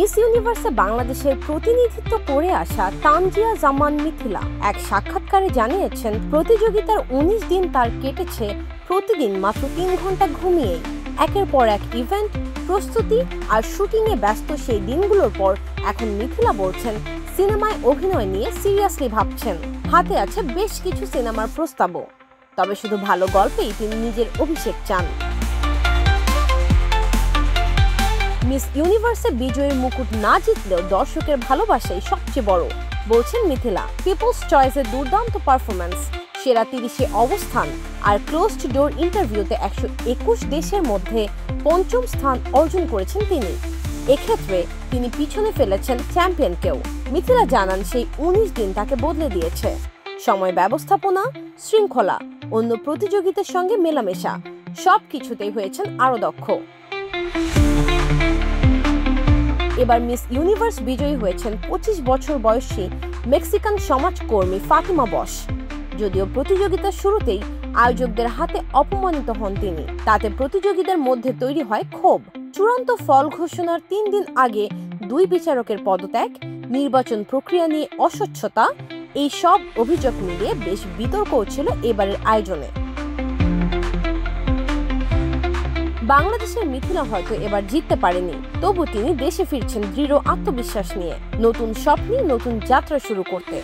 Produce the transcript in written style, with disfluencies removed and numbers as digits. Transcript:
Miss ইউনিভার্সে বাংলাদেশের প্রতিনিধিত্ব করে আসা তানজিয়া জামান মিথিলা এক সাক্ষাৎকারে জানিয়েছেন, প্রতিযোগিতার ১৯ দিন তার কেটেছে প্রতিদিন মাত্র ৩ ঘন্টা ঘুমিয়েই। একের পর এক ইভেন্ট, প্রস্তুতি আর শুটিংয়ে ব্যস্ত সেই দিনগুলোর পর এখন মিথিলা বলছেন সিনেমায় অভিনয় নিয়ে সিরিয়াসলি ভাবছেন। হাতে আছে বেশ কিছু সিনেমার প্রস্তাবও, তবে শুধু ভালো গল্পেই তিনি নিজের অভিষেক চান। মিস ইউনিভার্সে বিজয়ীর মুকুট না জিতলেও দর্শকের ভালোবাসাই সবচেয়ে বড় বলছেন মিথিলা। পিপলস চয়েসের দুর্দান্ত পারফরম্যান্স, সেরা ৩০-এ অবস্থান আর ক্লোজড ডোর ইন্টারভিউতে ১২১ দেশের মধ্যে ৫ম স্থান অর্জন করেছেন তিনি। এক্ষেত্রে তিনি পিছনে ফেলেছেন চ্যাম্পিয়নকেও। মিথিলা জানান সেই ১৯ দিন তাকে বদলে দিয়েছে। সময় ব্যবস্থাপনা, শৃঙ্খলা, অন্য প্রতিযোগিতার সঙ্গে মেলামেশা, সবকিছুতেই হয়েছেন আরো দক্ষ। এবার মিস ইউনিভার্স বিজয়ী হয়েছেন ২৫ বছর বয়সী মেক্সিকান সমাজকর্মী ফাতিমা বশ। যদিও প্রতিযোগিতার শুরুতেই আয়োজকদের হাতে অপমানিত হন তিনি, তাতে প্রতিযোগীদের মধ্যে তৈরি হয় ক্ষোভ। চূড়ান্ত ফল ঘোষণার ৩ দিন আগে ২ বিচারকের পদত্যাগ, নির্বাচন প্রক্রিয়া নিয়ে অস্বচ্ছতা, এই সব অভিযোগ মিলিয়ে বেশ বিতর্কও ছিল এবারের আয়োজনে। বাংলাদেশের মিথিলা হয়তো এবার জিততে পারেনি, তবু তিনি দেশে ফিরছেন দৃঢ় আত্মবিশ্বাস নিয়ে, নতুন স্বপ্নে নতুন যাত্রা শুরু করতে।